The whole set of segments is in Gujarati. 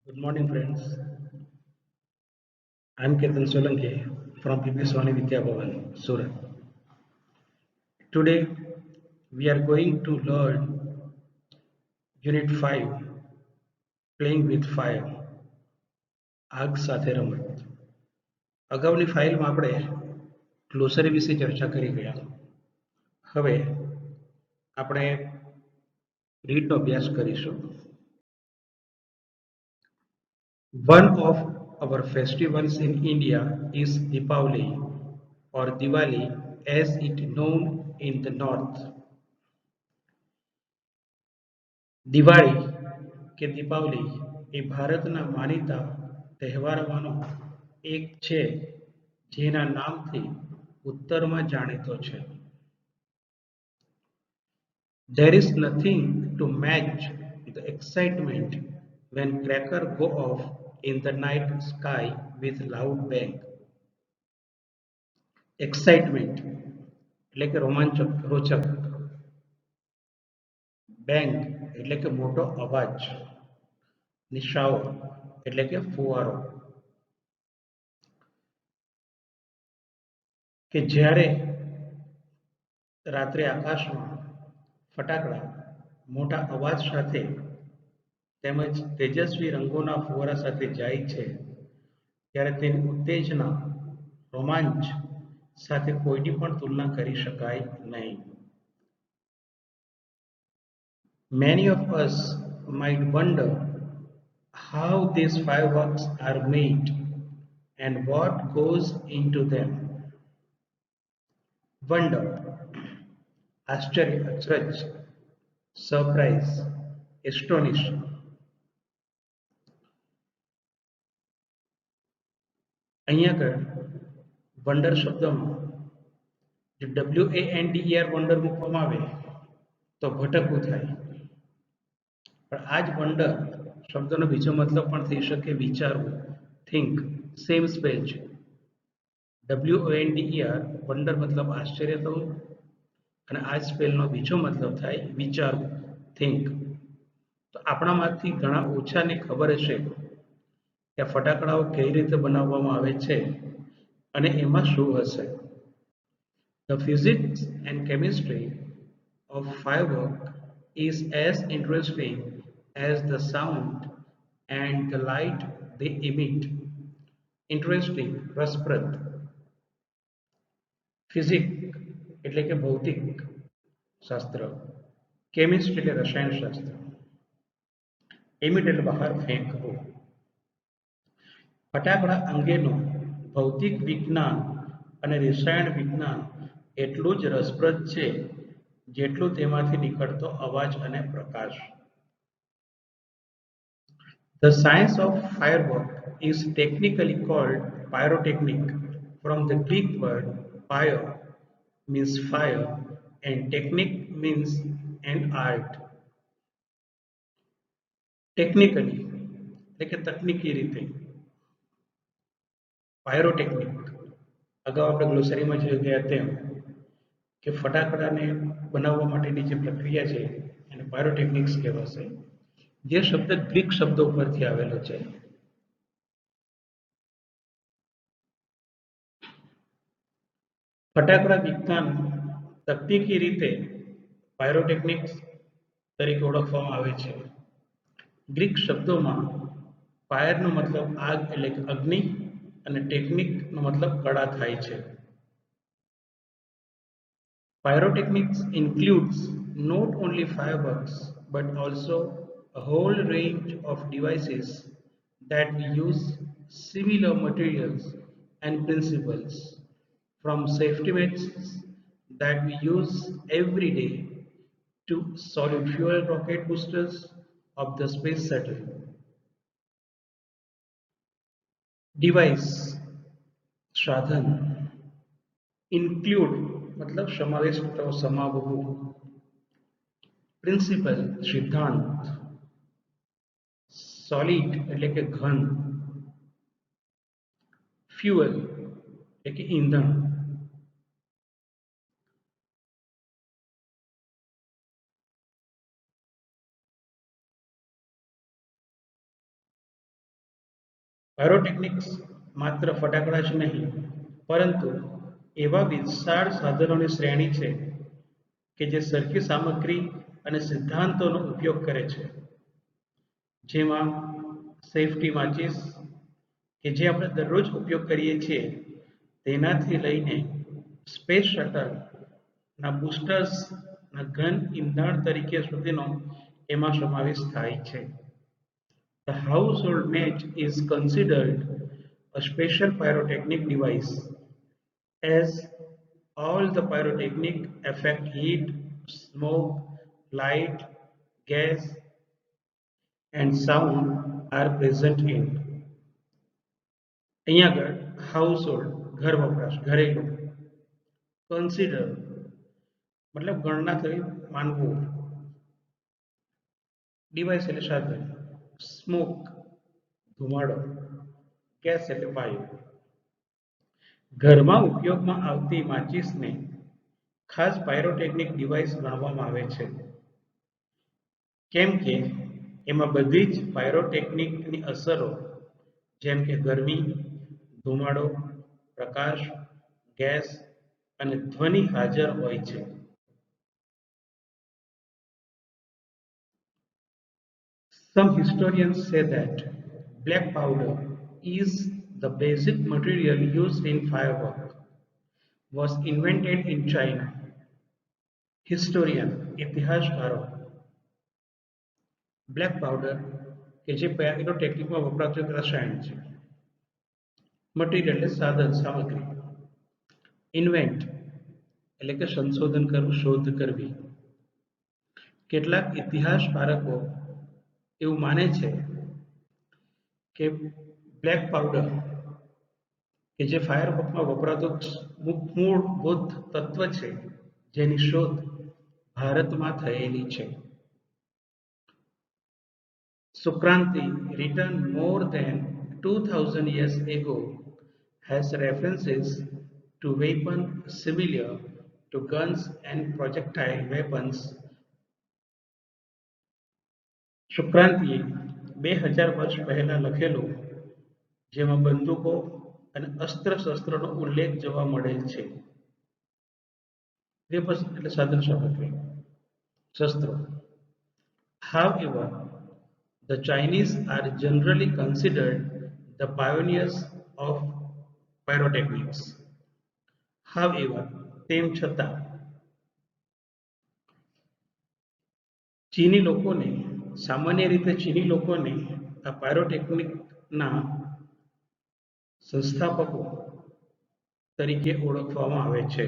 Good morning, friends. I'm Ketan Solanki from PP Swami Vidya Bhavan, Surat. Today, we are going to learn Unit 5, Playing with Fire, આગ સાથે રમત. અગાઉની ફાઇલમાં આપણે ગ્લોસરી વિશે ચર્ચા કરી ગયા. હવે આપણે રીડનો અભ્યાસ કરીશું. One of our festivals in India is Deepavali or Diwali as it known in the north. Diwali કે દીપાવલી એ ભારતના માનીતા તહેવારોમાંનો એક છે જેના નામથી ઉત્તરમાં જાણીતો છે. There is nothing to match the excitement when crackers go off in the night sky with loud bang. Excitement એટલે કે રોચક. બેંગ એટલે કે મોટો અવાજ. નિશાઓ એટલે કે ફુવારો. કે જ્યારે રાત્રે આકાશમાં ફટાકડા મોટા અવાજ સાથે તેમજ તેજસ્વી રંગોના ફુવારા સાથે જાય છે ત્યારે તેની ઉત્તેજના રોમાંચ સાથે કોઈની પણ તુલના કરી શકાય નહીં. Many of us might wonder how these fireworks are made and what goes into them. Wonder, આશ્ચર્ય, અચરજ, સરપ્રાઇઝ, એસ્ટોનિશ. અહીંયા આગળ વન્ડર શબ્દમાં જે WANDER વન્ડર મૂકવામાં આવે તો ભટકવું થાય, પણ આ જ વન્ડર શબ્દનો બીજો મતલબ પણ થઈ શકે વિચારવું, થિંક, સેમ સ્પેલ છે. WONDER વન્ડર મતલબ આશ્ચર્ય થવું અને આ જ સ્પેલનો બીજો મતલબ થાય વિચારવું, થિંક. તો આપણામાંથી ઘણા ઓછાને ખબર હશે કે ફટાકડાઓ કઈ રીતે બનાવવામાં આવે છે અને એમાં શું હશે. The physics and chemistry of firework is as interesting as the sound and the light they emit. Interesting, રસપ્રદ. ફિઝિક્સ એટલે કે ભૌતિક શાસ્ત્ર, કેમિસ્ટ્રી એટલે રસાયણ શાસ્ત્ર, એમિટ એટલે બહાર ફેંકવું. ફટાકડા અંગેનું ભૌતિક વિજ્ઞાન અને રસાયણ વિજ્ઞાન એટલું જ રસપ્રદ છે જેટલું તેમાંથી નીકળતો અવાજ અને પ્રકાશ. The science of firework is technically called pyrotechnic from the Greek word pyro means fire and technique means an art. Technically એટલે કે તકનીકી રીતે, પાયરોટેકનિક અગાઉ આપણે ગ્લોસરીમાં જોઈ ગયા તેમ કે ફટાકડાને બનાવવા માટેની જે પ્રક્રિયા છે એને પાયરોટેકનિક્સ કહેવાશે, જે શબ્દ ગ્રીક શબ્દો ઉપરથી આવેલો છે. ફટાકડા વિજ્ઞાન તકનીકી રીતે પાયરોટેકનિક્સ તરીકે ઓળખવામાં આવે છે. ગ્રીક શબ્દોમાં ફાયરનો મતલબ આગ એટલે કે અગ્નિ અને ટેકનિકનો મતલબ કળા થાય છે. Pyrotechnics includes not only fireworks but also a whole range of devices that use similar materials and principles, from safety nets that we use every day to solid fuel rocket boosters of the space shuttle. Device સાધન, include मतलब समावेश अथवा समावવું, પ્રિન્સિપલ સિદ્ધાંત, સોલિડ એટલે કે ઘન, ફ્યુઅલ એટલે કે ઈંધણ. પાયરોટેકનિક્સ માત્ર ફટાકડા જ નહીં, પરંતુ એવા વિશાળ સાધનોની શ્રેણી છે કે જે સરખી સામગ્રી અને સિદ્ધાંતોનો ઉપયોગ કરે છે, જેમાં સેફટી માચીસ કે જે આપણે દરરોજ ઉપયોગ કરીએ છીએ તેનાથી લઈને સ્પેસ શટલના બૂસ્ટર્સના ઘન ઇંધણ તરીકે સુધીનો એમાં સમાવેશ થાય છે. The household match is considered a special pyrotechnic device, as all the pyrotechnic affect heat, smoke, light, gas, and sound are present in. અહીંયા આગળ હાઉસહોલ્ડ ઘર વપરાશ ઘરેલું, કન્સિડર मतलब ગણના કરી માનવું, ડિવાઇસ એટલે સાધન, સ્મોક ધુમાડો, ગેસ એટલે વાયુ. ઘરમાં ઉપયોગમાં આવતી માચીસને ખાસ પાયરોટેકનિક ડિવાઇસ ગણવામાં આવે છે, કેમ કે એમાં બધી જ પાયરોટેકનિકની અસરો જેમ કે ગરમી, ધુમાડો, પ્રકાશ, ગેસ અને ધ્વનિ હાજર હોય છે. Some historians say that black powder is the basic material used in firework, was invented in China. Historian ઇતિહાસકારો બ્લેક પાવડર કે જે પાયરોટેકનિકમાં વપરાતું એક રસાયણ છે, મટીરિયલ એટલે સાધન સામગ્રી, ઇન્વેન્ટ એટલે કે સંશોધન કરવું, શોધ કરવી. કેટલાક ઇતિહાસકારકો એવું માને છે કે બ્લેક પાવડર કે જે ફાયરવર્કમાં વપરાતું મૂળભૂત તત્વ છે જેની શોધ ભારતમાં થયેલી છે. Sukranti, written more than 2000 years ago, has references to weapons similar to guns and projectile weapons. શુક્રાંતિએ 2000 વર્ષ પહેલા લખેલું જેમાં બંદૂકો અને અસ્ત્ર શસ્ત્રનો ઉલ્લેખ જોવા મળેલ છે. વેપન્સ એટલે સાધન સામગ્રી, શસ્ત્રો. However, the Chinese are generally considered the pioneers of pyrotechnics. However, તેમ છતાં ચીની લોકોને સામાન્ય રીતે ચીની લોકોને આ પાયરોટેકનિકના સંસ્થાપકો તરીકે ઓળખવામાં આવે છે.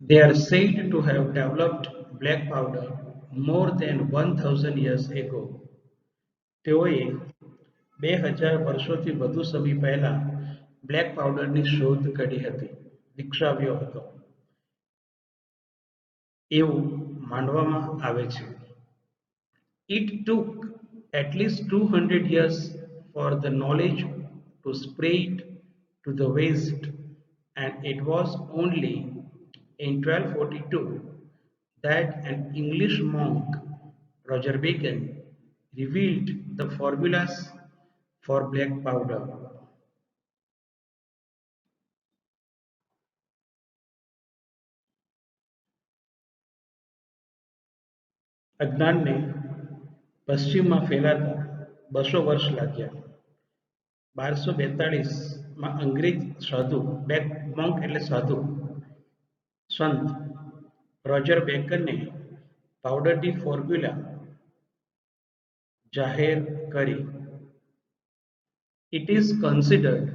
They are said to have developed black powder more than 1000 years ago. તેઓએ 2000 વર્ષોથી વધુ સમય પહેલા બ્લેક પાવડરની શોધ કરી હતી, વિકસાવ્યો હતો એવું માનવામાં આવે છે. It took at least 200 years for the knowledge to spread to the West, and it was only in 1242 that an English monk, Roger Bacon, revealed the formulas for black powder. અજ્ઞાનને પશ્ચિમમાં ફેલાતા 200 વર્ષ લાગ્યા. 1242માં અંગ્રેજ સાધુ મોંક એટલે સાધુ સંત રોજર બેકને પાવડરની ફોર્મ્યુલા જાહેર કરી. ઇટ ઇઝ કન્સિડર્ડ,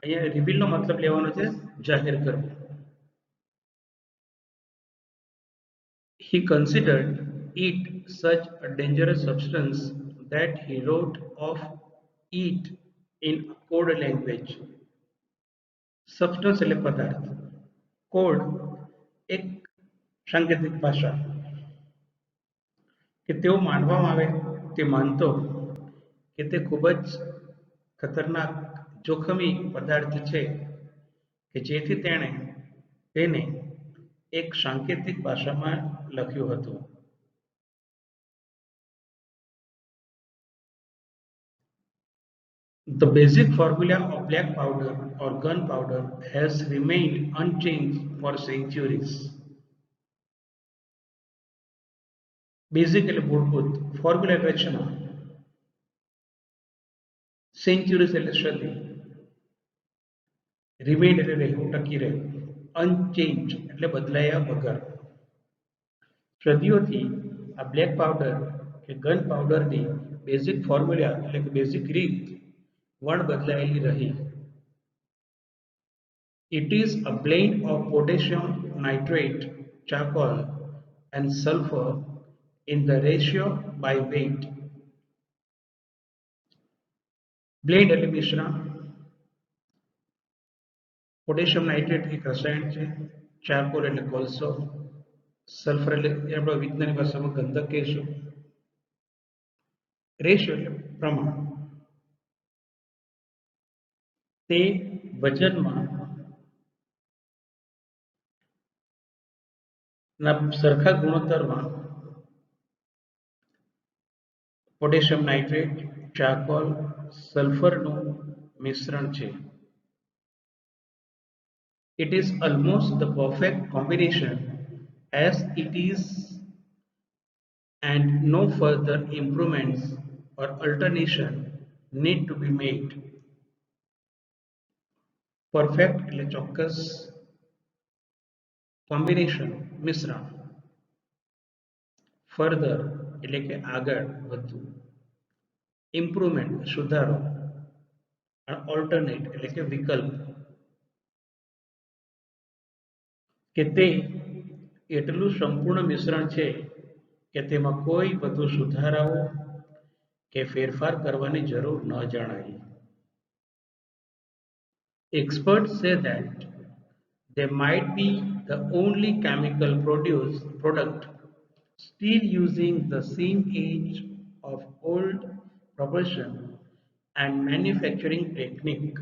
અહીંયા રિવીલનો મતલબ લેવાનો છે જાહેર કરવું. He considered it such a dangerous substance that he wrote of it in code language. Substance એટલે પદાર્થ, કોડ એક સાંકેતિક ભાષા કે તેઓ માનવામાં આવે તે માનતો કે તે ખૂબ જ ખતરનાક જોખમી પદાર્થ છે કે જેથી તેણે તેને એક સાંકેતિક ભાષામાં લખ્યું હતું. The basic formula of black powder or gunpowder has remained unchanged for centuries. Basically, મૂળભૂત formula રચના centuries એટલે સદી remained એટલે રહેવું ટકી રહેવું unchanged એટલે બદલાયા વગર સદીઓથી આ બ્લેક પાવડર કે ગન પાવડરની બેઝિક ફોર્મ્યુલા એટલે કે બેઝિક રીત વણ બદલાયેલી રહી. It is a blend of potassium nitrate, charcoal, and sulfur in the ratio by weight. Blend એટલે મિશ્રણ. પોટેશિયમ નાઇટ્રેટ એક રસાયણ છે. ચારકોલ એટલે કોલસો. સલ્ફર એટલે આપણા વિજ્ઞાની ભાષામાં ગંધક કહીશું. રેશિયો એટલે પ્રમાણ. તે વજનમાં સરખા ગુણોત્તરમાં પોટેશિયમ નાઇટ્રેટ, ચારકોલ, સલ્ફરનું મિશ્રણ છે. It is almost the perfect combination as it is, and no further improvements or alternation need to be made. Perfect એટલે ચોક્કસ, combination મિશ્રણ, further એટલે કે આગળ વધવું, improvement સુધારો, અને alternate એટલે કે વિકલ્પ. કે તે એટલું સંપૂર્ણ મિશ્રણ છે કે તેમાં કોઈ વધુ સુધારાઓ કે ફેરફાર કરવાની જરૂર ન જણાય. Experts say that they might be the only chemical product still using the same age of old propulsion and manufacturing technique.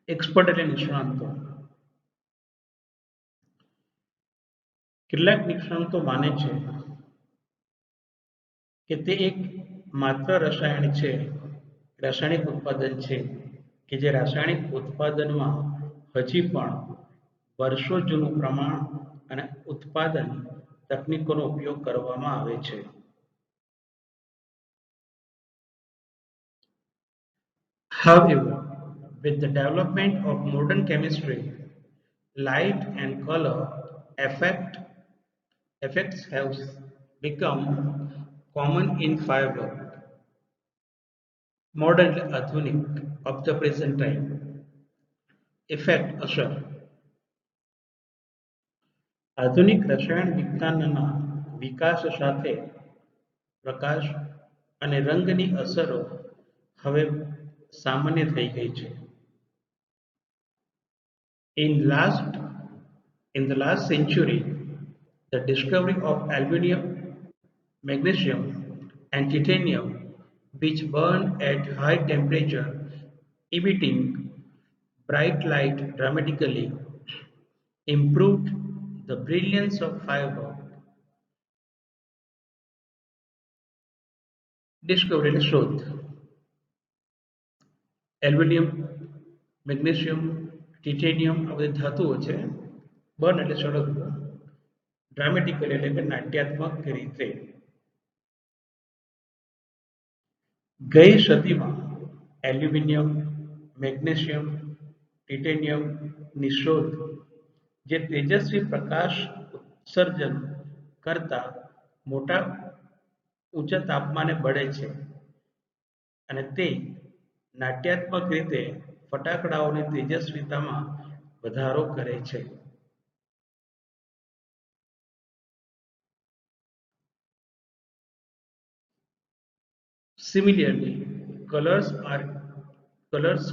Expert એટલે નિષ્ણાંતો. કેટલાક નિષ્ણાંતો માને છે કે તે એક માત્ર રાસાયણિક ઉત્પાદન છે કે જે રાસાયણિક ઉત્પાદનમાં હજી પણ વર્ષો જૂનું પ્રમાણ અને ઉત્પાદન તકનીકોનો ઉપયોગ કરવામાં આવે છે. However, with the development of modern chemistry, light and color effects have become common in firework. Modern આધુનિક of the present time. Effect અસર. આધુનિક રસાયણ વિજ્ઞાનના વિકાસ સાથે પ્રકાશ અને રંગની અસરો હવે સામાન્ય થઈ ગઈ છે. In the last century, the discovery of aluminum, magnesium, and titanium, which burn at high temperature, emitting bright light dramatically, improved the brilliance of firework. Discovery એટલે શોધ. એલ્યુમિનિયમ, મેગ્નેશિયમ, ટિટેનિયમ આ બધી ધાતુઓ છે. બર્ન એટલે સળગવું, ડ્રામેટિકલી એટલે કે નાટ્યાત્મક રીતે. ગઈ સદીમાં એલ્યુમિનિયમ, મેગ્નેશિયમ, ટિટેનિયમની શોધ જે તેજસ્વી પ્રકાશ ઉત્સર્જન કરતા મોટા ઊંચા તાપમાને બળે છે અને તે નાટ્યાત્મક રીતે ફટાકડાઓની તેજસ્વીતામાં વધારો કરે છે. Similarly, colors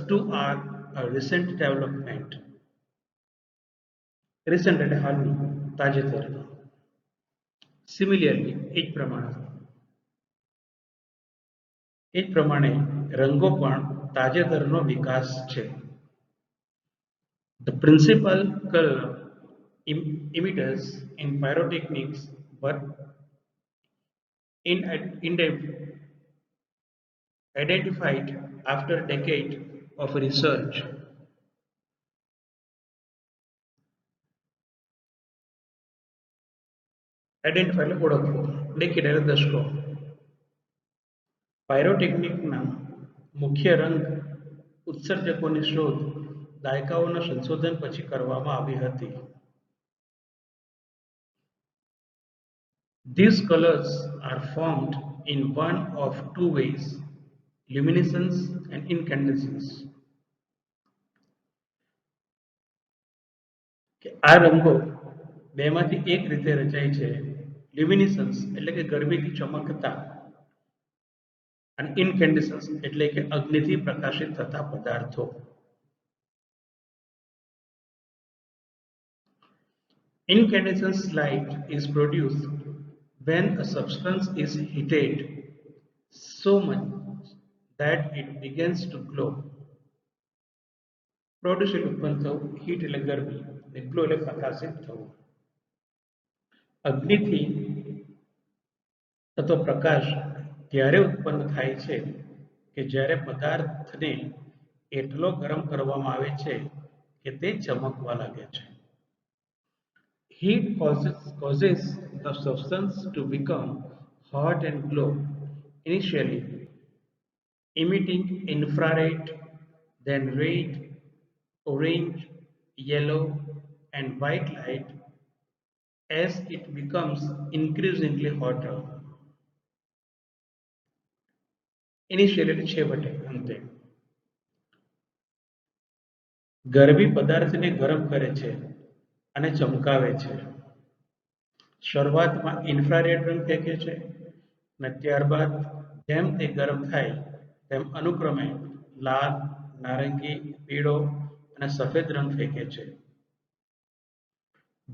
too are a recent development. Recent એટલે હાલનું, તાજેતરનું. Similarly, એ જ પ્રમાણે રંગો પણ તાજેતરનો વિકાસ છે. The principal color emitters in pyrotechnics were identified after decade of research. Identify એટલે ઓળખવો, ડેકેડ એટલે દશકો. પાયરોટેકનિકના મુખ્ય રંગ ઉત્સર્જકોની શોધ દાયકાઓના સંશોધન પછી કરવામાં આવી હતી. These colors are formed in one of two ways, luminescence and incandescence. આ રંગો બેમાંથી એક રીતે રચાય છે. લ્યુમિનિસન્સ એટલે કે ગરમીથી ચમકતા અને ઇનકેન્ડેસન્સ એટલે કે અગ્નિથી પ્રકાશિત થતા પદાર્થો. Incandescent light is produced when a substance is heated so much that it begins to glow. Produce એટલે ઉત્પન્ન થવું, હીટ એટલે ગરમી, અને ગ્લો એટલે પ્રકાશિત થવું. અગ્નિથી થતો પ્રકાશ ત્યારે ઉત્પન્ન થાય છે કે જ્યારે પદાર્થને એટલો ગરમ કરવામાં આવે છે કે તે ચમકવા લાગે છે. Heat causes the substance to become hot and glow, initially emitting infrared, then red, orange, yellow, and white light as it becomes increasingly hotter. Initially છેવટે, અંતે. ગરમી પદાર્થને ગરમ કરે છે અને ચમકાવે છે. શરૂઆતમાં ઇન્ફ્રારેડ રંગ ફેંકે છે અને ત્યારબાદ જેમ તે ગરમ થાય તેમ અનુક્રમે લાલ, નારંગી, પીળો અને સફેદ રંગ ફેંકે છે.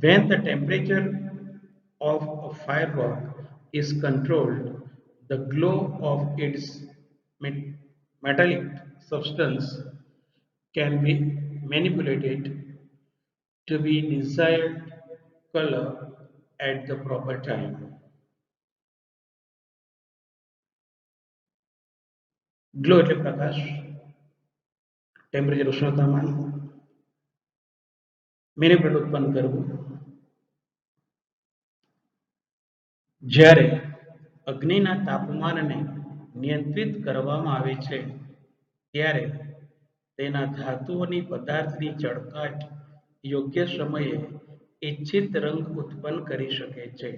When the temperature of a firework is controlled, the glow of its metallic substance can be manipulated to be desired color at the proper time. Glow એટલે પ્રકાશ, ટેમ્પરેચર ઉષ્ણતામાન, મેનિપ્યુલેટ ઉત્પન્ન કરવું. જ્યારે અગ્નિના તાપમાનને નિયંત્રિત કરવામાં આવે છે ત્યારે તેના ધાતુઓની પદાર્થની ચળકાટ યોગ્ય સમયે ઇચ્છિત રંગ ઉત્પન્ન કરી શકે છે.